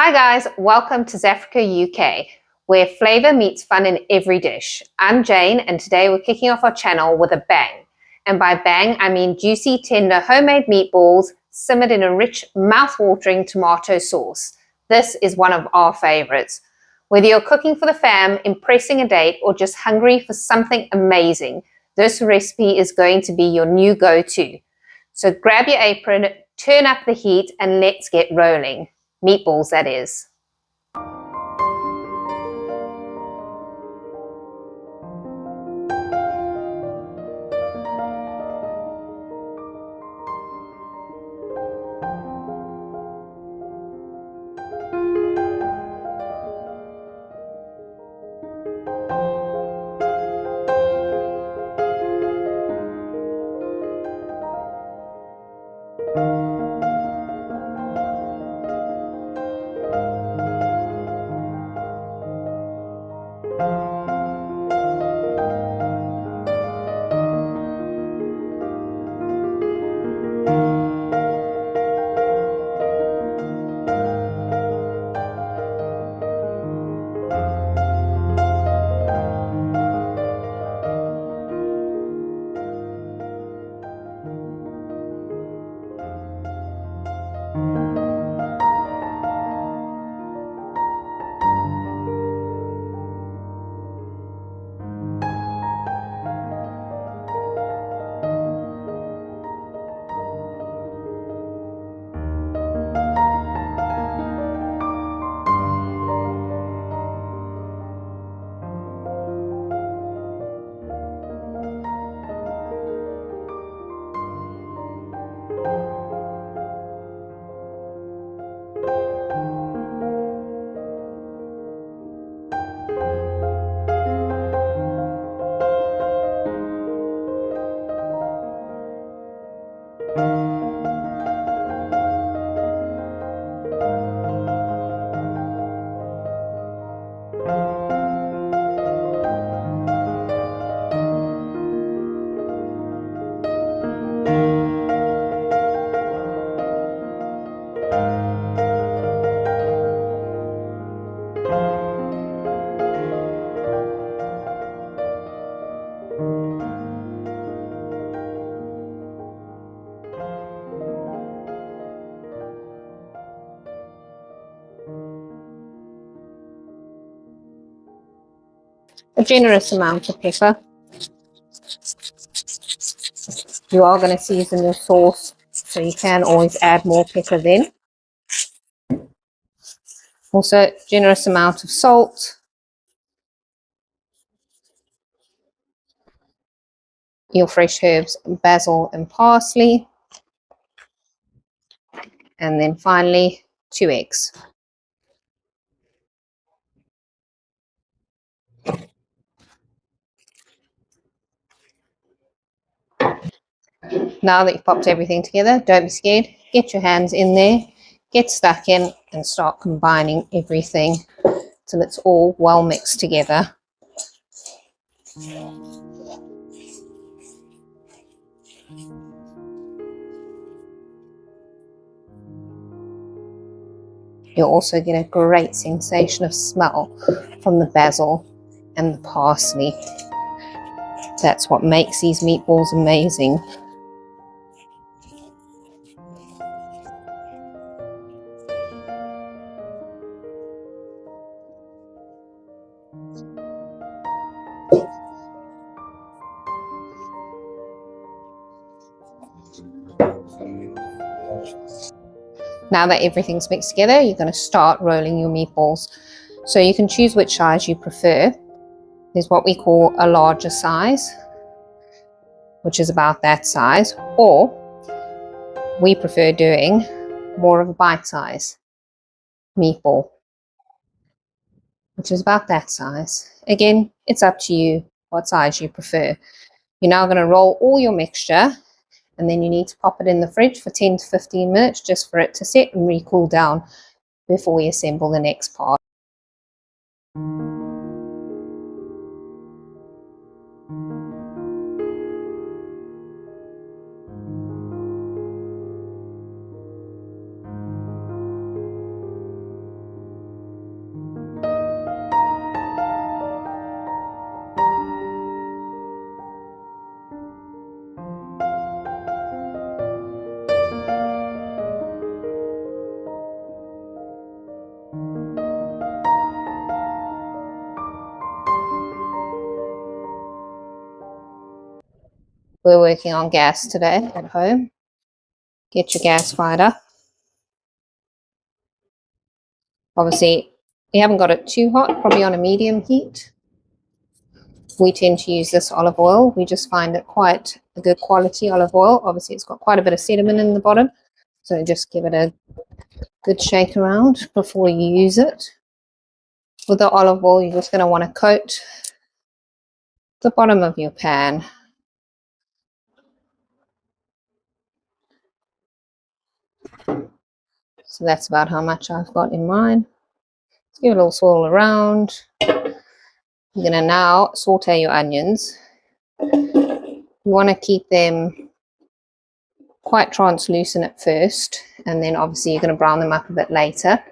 Hi guys, welcome to Zafrica UK, where flavour meets fun in every dish. I'm Jane and today we're kicking off our channel with a bang. And by bang, I mean juicy, tender homemade meatballs simmered in a rich, mouth-watering tomato sauce. This is one of our favourites. Whether you're cooking for the fam, impressing a date, or just hungry for something amazing, this recipe is going to be your new go-to. So grab your apron, turn up the heat, and let's get rolling. Meatballs, that is. A generous amount of pepper. You are going to season your sauce, so you can always add more pepper then. Also, generous amount of salt. Your fresh herbs, basil and parsley. And then finally, 2 eggs. Now that you've popped everything together, don't be scared. Get your hands in there, get stuck in, and start combining everything till it's all well mixed together. You'll also get a great sensation of smell from the basil and the parsley. That's what makes these meatballs amazing. Now that everything's mixed together, you're going to start rolling your meatballs. So you can choose which size you prefer. There's what we call a larger size, which is about that size, or we prefer doing more of a bite size meatball, which is about that size. Again, it's up to you what size you prefer. You're now going to roll all your mixture, and then you need to pop it in the fridge for 10 to 15 minutes just for it to set and recool down before we assemble the next part. We're working on gas today at home. Get your gas fired up. Obviously, we haven't got it too hot, probably on a medium heat. We tend to use this olive oil. We just find it quite a good quality olive oil. Obviously, it's got quite a bit of sediment in the bottom, so just give it a good shake around before you use it. With the olive oil, you're just going to want to coat the bottom of your pan. So that's about how much I've got in mine. Let's give it a little swirl around. You're going to now saute your onions. You want to keep them quite translucent at first, and then obviously you're going to brown them up a bit later.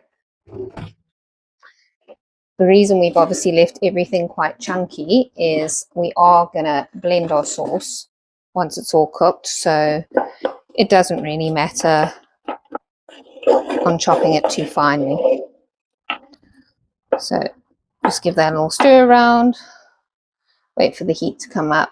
The reason we've obviously left everything quite chunky is we are going to blend our sauce once it's all cooked, so it doesn't really matter on chopping it too finely. So just give that a little stir around, wait for the heat to come up.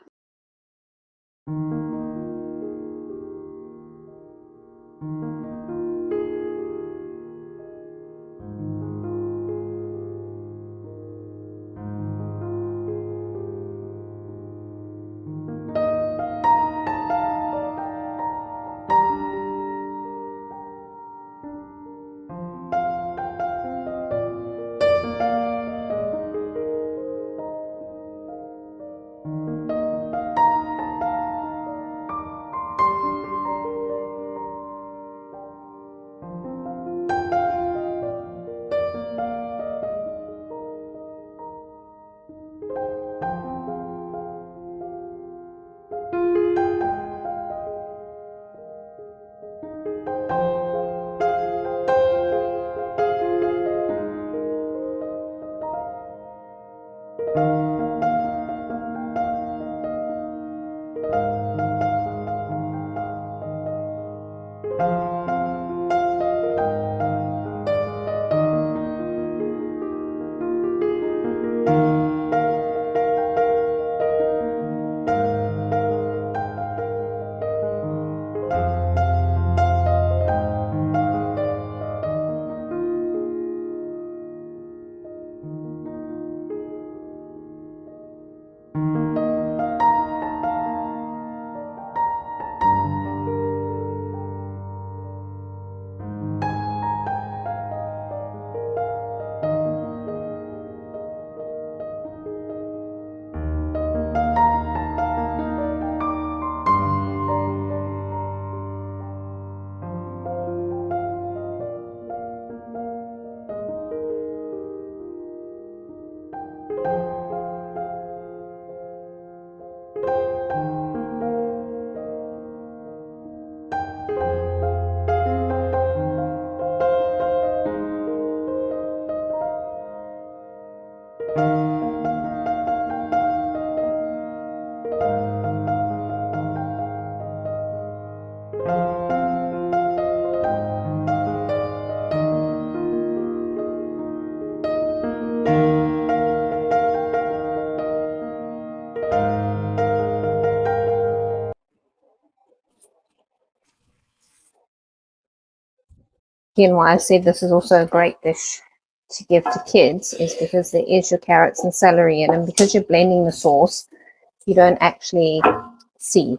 Again, why I said this is also a great dish to give to kids is because there is your carrots and celery in, and because you're blending the sauce, you don't actually see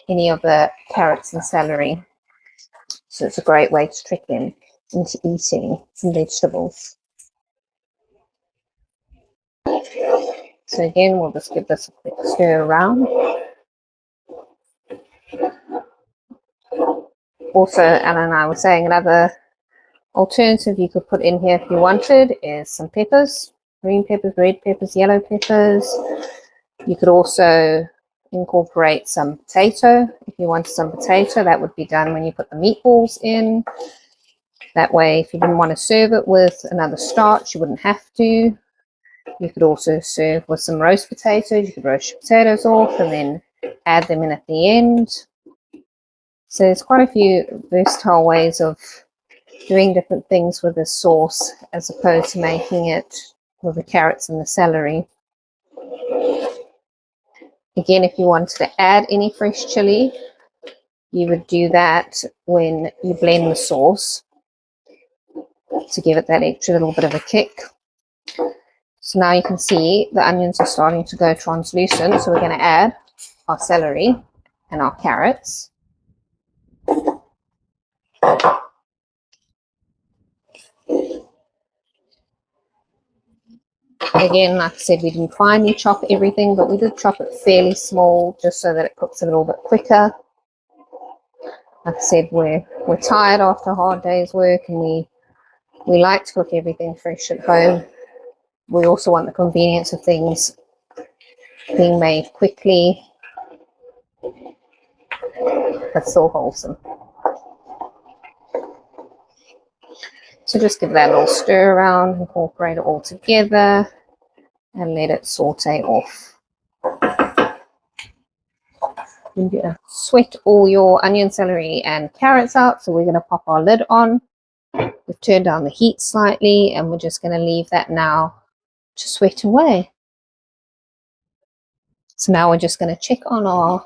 any of the carrots and celery. So it's a great way to trick them into eating some vegetables. So again, we'll just give this a quick stir around. Also, Alan and I were saying another alternative you could put in here if you wanted is some peppers, green peppers, red peppers, yellow peppers. You could also incorporate some potato. If you wanted some potato, that would be done when you put the meatballs in. That way, if you didn't want to serve it with another starch, you wouldn't have to. You could also serve with some roast potatoes. You could roast your potatoes off and then add them in at the end. So there's quite a few versatile ways of doing different things with this sauce as opposed to making it with the carrots and the celery. Again, if you wanted to add any fresh chili, you would do that when you blend the sauce to give it that extra little bit of a kick. So now you can see the onions are starting to go translucent, so we're going to add our celery and our carrots. Again, like I said, we didn't finely chop everything, but we did chop it fairly small just so that it cooks a little bit quicker. Like I said, we're tired after a hard day's work, and we like to cook everything fresh at home. We also want the convenience of things being made quickly, but still wholesome. So just give that a little stir around, incorporate it all together, and let it saute off. You're going to sweat all your onion, celery, and carrots out, so we're going to pop our lid on. We've turned down the heat slightly, and we're just going to leave that now to sweat away. So now we're just going to check on our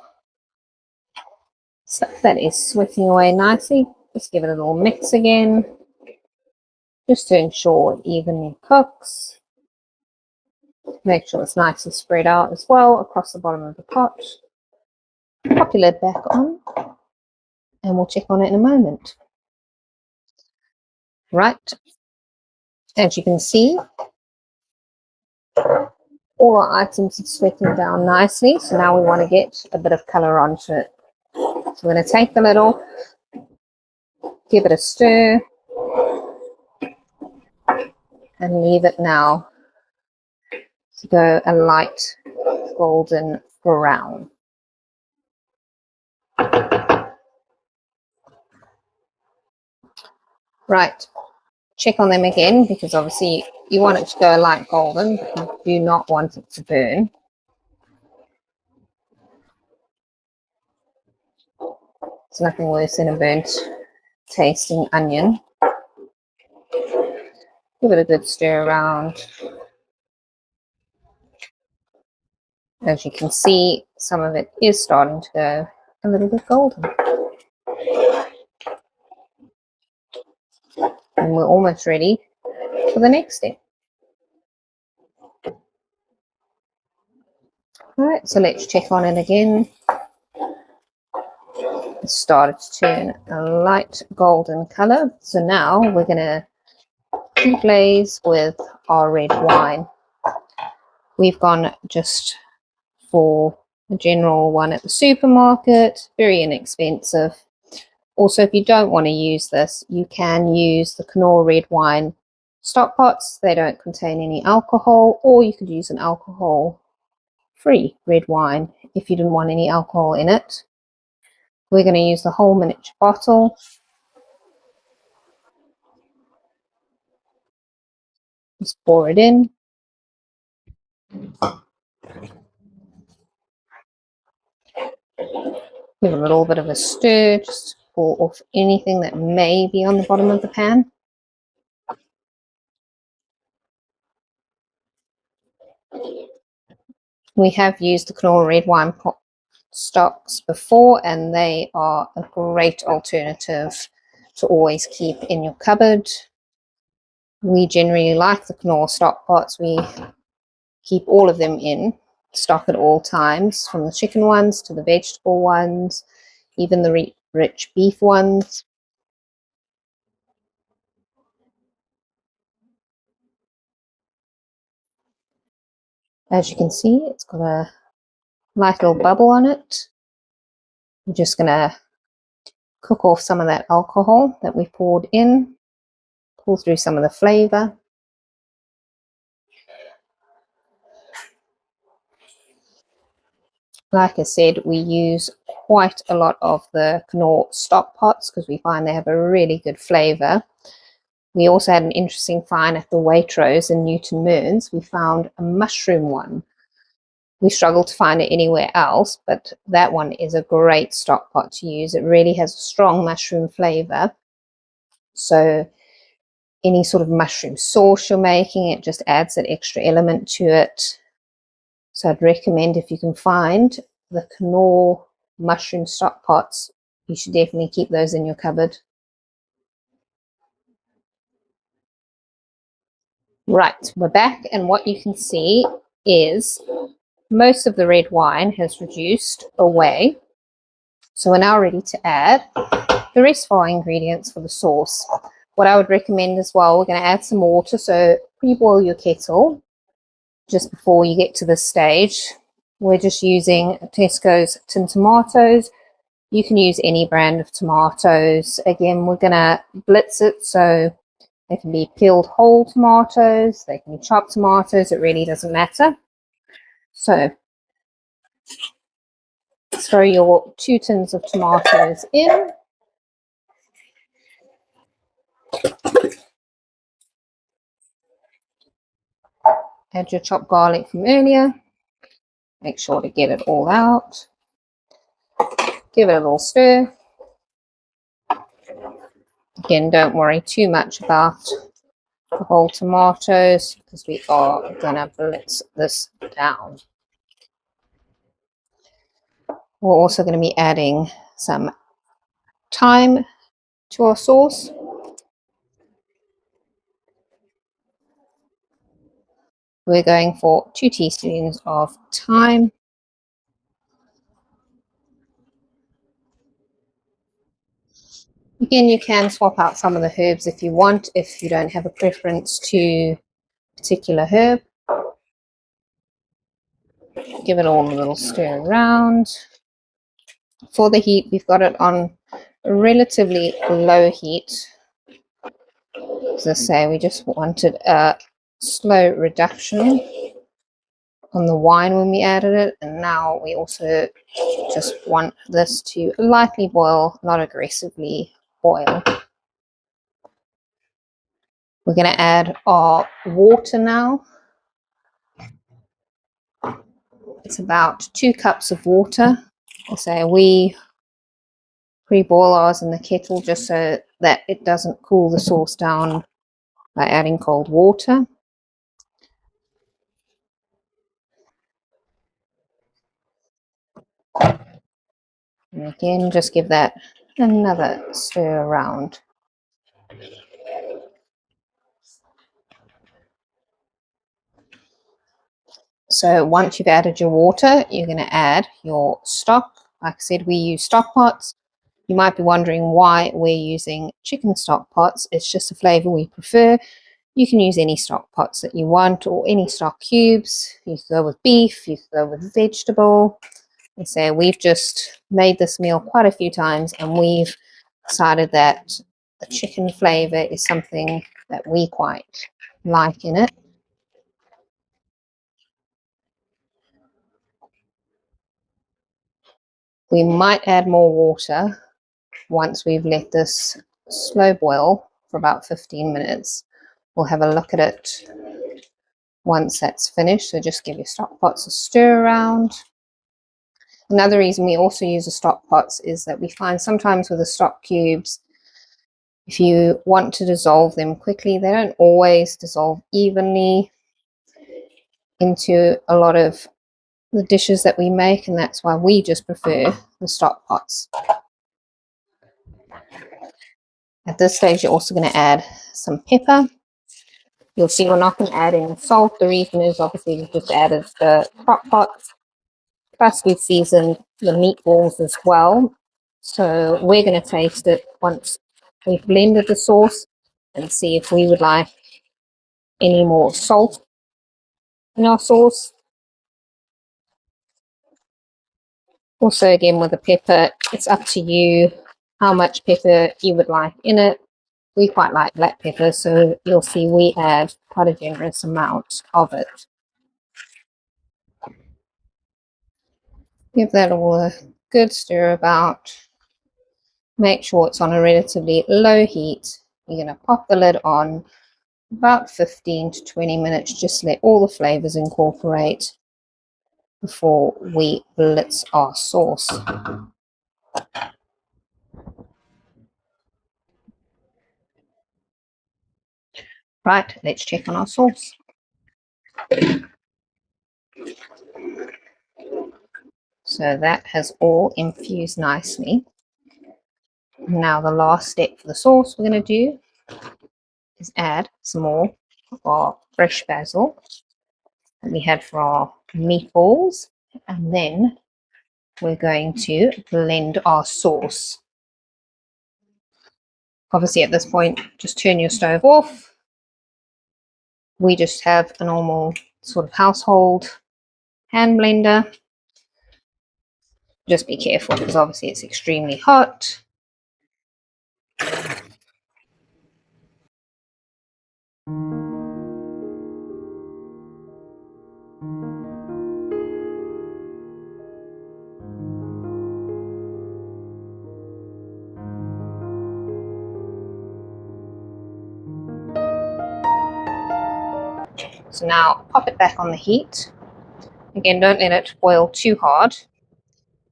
stuff that is sweating away nicely. Just give it a little mix again, just to ensure it evenly cooks. Make sure it's nicely spread out as well across the bottom of the pot. Pop your lid back on, and we'll check on it in a moment. Right, as you can see, all our items are sweating down nicely, so now we want to get a bit of colour onto it. So we're going to take the lid off, give it a stir, and leave it now to go a light golden brown. Right, check on them again, because obviously you want it to go light golden, but you do not want it to burn. It's nothing worse than a burnt tasting onion. Give it a good stir around. As you can see, some of it is starting to go a little bit golden. And we're almost ready for the next step. Alright, so let's check on it again. It started to turn a light golden colour. So now we're going to deglaze with our red wine. We've gone just for a general one at the supermarket, very inexpensive. Also, if you don't want to use this, you can use the Knorr red wine stock pots. They don't contain any alcohol, or you could use an alcohol-free red wine if you didn't want any alcohol in it. We're going to use the whole miniature bottle. Just pour it in. Give it a little bit of a stir, just to pour off anything that may be on the bottom of the pan. We have used the Knorr red wine pot stocks before, and they are a great alternative to always keep in your cupboard. We generally like the Knorr stock pots. We keep all of them in stock at all times, from the chicken ones to the vegetable ones, even the rich beef ones. As you can see, it's got a light little bubble on it. We're just going to cook off some of that alcohol that we poured in, pull through some of the flavour. Like I said, we use quite a lot of the Knorr stock pots because we find they have a really good flavour. We also had an interesting find at the Waitrose in Newton Mearns. We found a mushroom one. We struggled to find it anywhere else, but that one is a great stock pot to use. It really has a strong mushroom flavour. So any sort of mushroom sauce you're making, it just adds that extra element to it. So I'd recommend, if you can find the Knorr mushroom stock pots, you should definitely keep those in your cupboard. Right, we're back, and what you can see is most of the red wine has reduced away. So we're now ready to add the rest of our ingredients for the sauce. What I would recommend as well, we're going to add some water. So pre-boil your kettle just before you get to this stage. We're just using Tesco's tin tomatoes. You can use any brand of tomatoes. Again, we're going to blitz it, so they can be peeled whole tomatoes, they can be chopped tomatoes, it really doesn't matter. So throw your 2 tins of tomatoes in. Add your chopped garlic from earlier. Make sure to get it all out. Give it a little stir. Again, don't worry too much about the whole tomatoes because we are going to blitz this down. We're also going to be adding some thyme to our sauce. We're going for 2 teaspoons of thyme. Again, you can swap out some of the herbs if you want, if you don't have a preference to a particular herb. Give it all a little stir around. For the heat, we've got it on a relatively low heat. As I say, we just wanted a slow reduction on the wine when we added it, and now we also just want this to lightly boil, not aggressively boil. We're going to add our water now. It's about 2 cups of water. So we pre-boil ours in the kettle just so that it doesn't cool the sauce down by adding cold water. And again, just give that another stir around. So once you've added your water, you're going to add your stock. Like I said, we use stock pots. You might be wondering why we're using chicken stock pots. It's just a flavor we prefer. You can use any stock pots that you want, or any stock cubes. You can go with beef, you can go with vegetable. And so we've just made this meal quite a few times, and we've decided that the chicken flavor is something that we quite like in it. We might add more water once we've let this slow boil for about 15 minutes. We'll have a look at it once that's finished. So just give your stock pots a stir around. Another reason we also use the stock pots is that we find sometimes with the stock cubes, if you want to dissolve them quickly, they don't always dissolve evenly into a lot of the dishes that we make, and that's why we just prefer the stock pots. At this stage, you're also going to add some pepper. You'll see we're not going to add any salt. The reason is obviously we've just added the crock pot, plus we've seasoned the meatballs as well. So we're going to taste it once we've blended the sauce and see if we would like any more salt in our sauce. Also, again, with the pepper, it's up to you how much pepper you would like in it. We quite like black pepper, so you'll see we add quite a generous amount of it. Give that all a good stir about. Make sure it's on a relatively low heat. You're going to pop the lid on about 15 to 20 minutes, just let all the flavors incorporate before we blitz our sauce. Right, let's check on our sauce. So that has all infused nicely. Now the last step for the sauce we're going to do is add some more of our fresh basil that we had for our meatballs, and then we're going to blend our sauce. Obviously at this point, just turn your stove off. We just have a normal sort of household hand blender. Just be careful because obviously it's extremely hot. So now pop it back on the heat. Again, don't let it boil too hard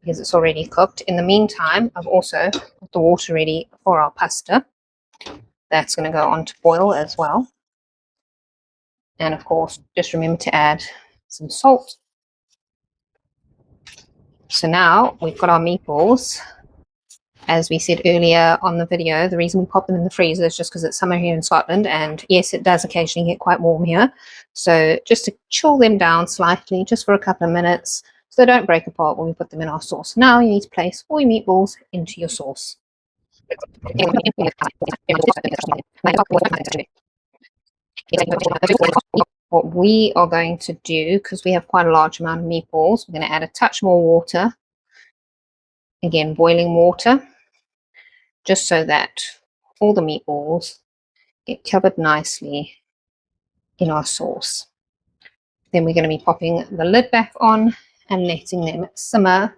because it's already cooked. In the meantime, I've also got the water ready for our pasta. That's going to go on to boil as well. And of course, just remember to add some salt. So now we've got our meatballs. As we said earlier on the video, the reason we pop them in the freezer is just because it's summer here in Scotland, and yes, it does occasionally get quite warm here. So just to chill them down slightly, just for a couple of minutes, so they don't break apart when we put them in our sauce. Now you need to place all your meatballs into your sauce. What we are going to do, because we have quite a large amount of meatballs, we're going to add a touch more water. Again, boiling water, just so that all the meatballs get covered nicely in our sauce. Then we're going to be popping the lid back on and letting them simmer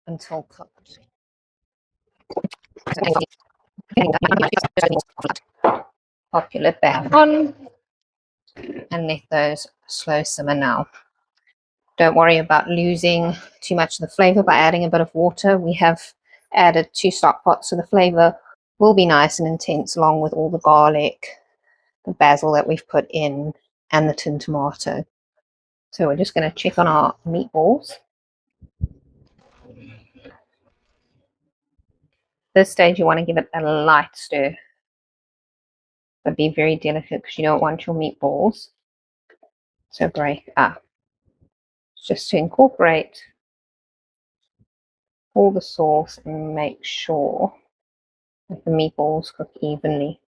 until cooked. Pop your lid back on and let those slow simmer now. Don't worry about losing too much of the flavour by adding a bit of water. We have added 2 stock pots, so the flavour will be nice and intense along with all the garlic, the basil that we've put in, and the tin tomato. So we're just going to check on our meatballs. This stage you want to give it a light stir, but be very delicate because you don't want your meatballs to break up. Just to incorporate all the sauce and make sure that the meatballs cook evenly.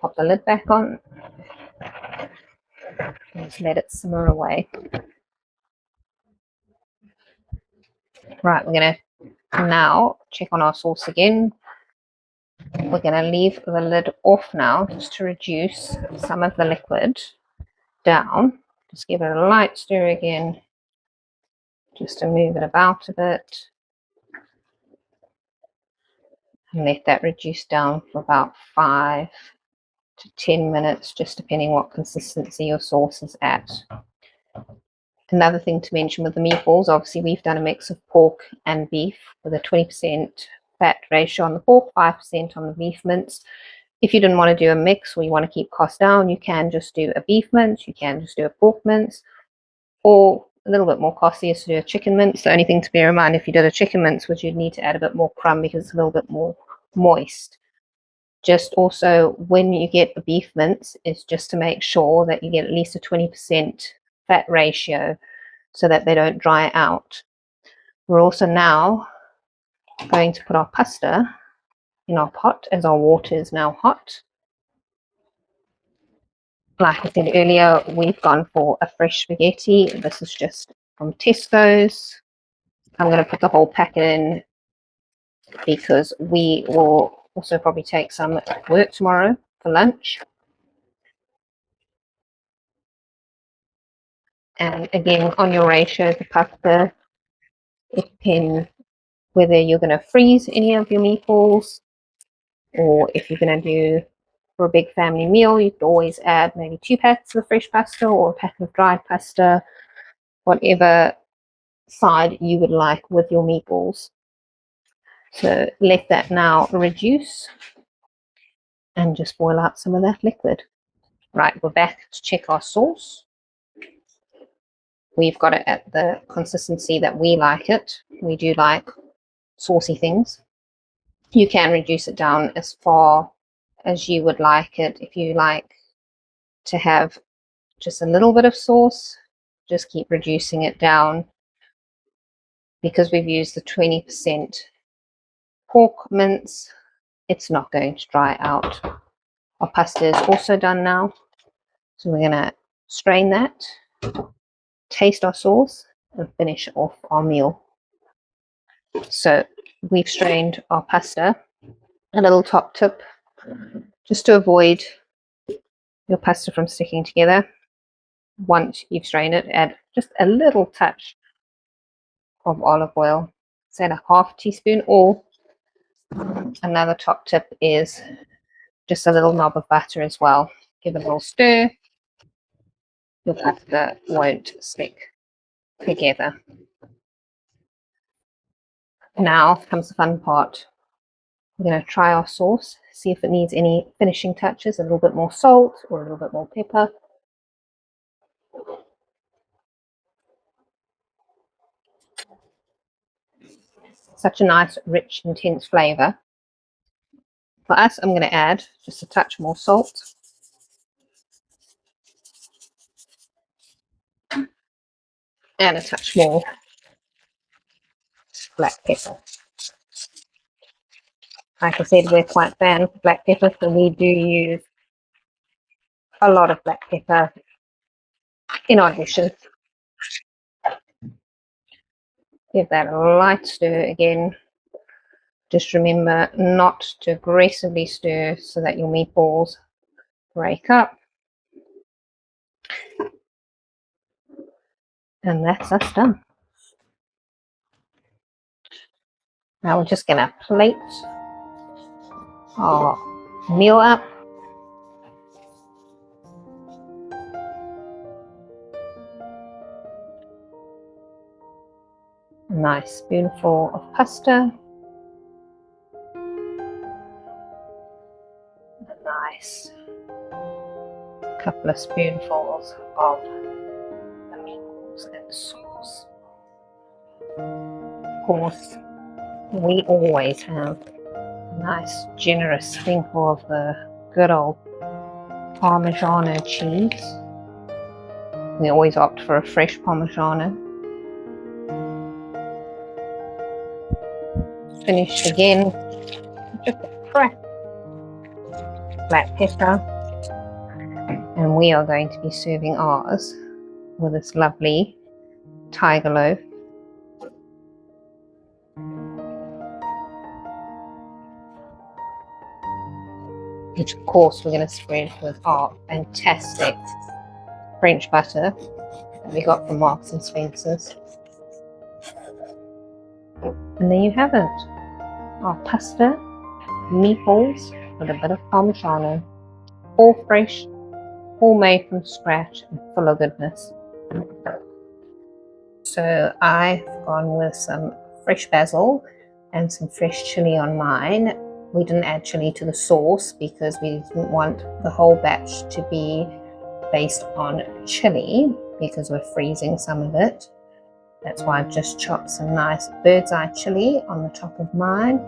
Pop the lid back on and just let it simmer away. Right, we're going to now check on our sauce again. We're going to leave the lid off now just to reduce some of the liquid down. Just give it a light stir again, just to move it about a bit. And let that reduce down for about 5 to 10 minutes, just depending what consistency your sauce is at. Another thing to mention with the meatballs, obviously we've done a mix of pork and beef with a 20% fat ratio on the pork, 5% on the beef mince. If you didn't want to do a mix or you want to keep costs down, you can just do a beef mince, you can just do a pork mince, or a little bit more costly is to do a chicken mince. The only thing to bear in mind if you did a chicken mince was you'd need to add a bit more crumb because it's a little bit more moist. Just also when you get a beef mince is just to make sure that you get at least a 20% fat ratio so that they don't dry out. We're also now going to put our pasta in our pot as our water is now hot. Like I said earlier, we've gone for a fresh spaghetti. This is just from Tesco's. I'm going to put the whole packet in because we will also probably take some at work tomorrow for lunch. And again, on your ratio of the pasta, it depends whether you're going to freeze any of your meatballs or if you're going to do for a big family meal, you could always add maybe 2 packets of fresh pasta or a packet of dried pasta, whatever side you would like with your meatballs. So let that now reduce and just boil out some of that liquid. Right, we're back to check our sauce. We've got it at the consistency that we like it. We do like saucy things. You can reduce it down as far as you would like it. If you like to have just a little bit of sauce, just keep reducing it down. Because we've used the 20% pork mince, it's not going to dry out. Our pasta is also done now, so we're going to strain that, taste our sauce, and finish off our meal. So we've strained our pasta. A little top tip, just to avoid your pasta from sticking together. Once you've strained it, add just a little touch of olive oil, say a half teaspoon, or another top tip is just a little knob of butter as well. Give it a little stir. Your pasta won't stick together. Now comes the fun part. We're going to try our sauce, see if it needs any finishing touches, a little bit more salt or a little bit more pepper. Such a nice, rich, intense flavour. For us, I'm going to add just a touch more salt. And a touch more black pepper. Like I said, we're quite a fan of black pepper, so we do use a lot of black pepper in our dishes. Give that a light stir again. Just remember not to aggressively stir so that your meatballs break up. And that's us done. Now we're just going to plate our meal up. A nice spoonful of pasta. A nice couple of spoonfuls of the meatballs and sauce. Of course, we always have a nice generous sprinkle of the good old Parmigiano cheese. We always opt for a fresh Parmigiano. Finished again with just a crack black pepper, and we are going to be serving ours with this lovely tiger loaf. Which of course we're going to spread with our fantastic French butter that we got from Marks and Spencer's. And there you have it, our pasta, meatballs with a bit of Parmigiano, all fresh, all made from scratch and full of goodness. So I've gone with some fresh basil and some fresh chili on mine. We didn't add chili to the sauce because we didn't want the whole batch to be based on chili because we're freezing some of it. That's why I've just chopped some nice bird's eye chili on the top of mine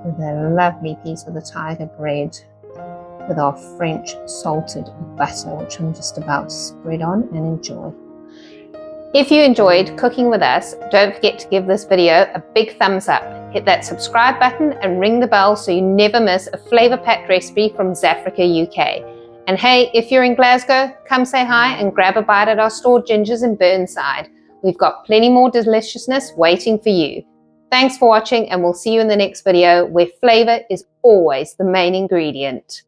with a lovely piece of the tiger bread with our French salted butter, which I'm just about to spread on and enjoy. If you enjoyed cooking with us, don't forget to give this video a big thumbs up. Hit that subscribe button and ring the bell so you never miss a flavour-packed recipe from Zafrica UK. And hey, if you're in Glasgow, come say hi and grab a bite at our store Gingers in Burnside. We've got plenty more deliciousness waiting for you. Thanks for watching, and we'll see you in the next video where flavour is always the main ingredient.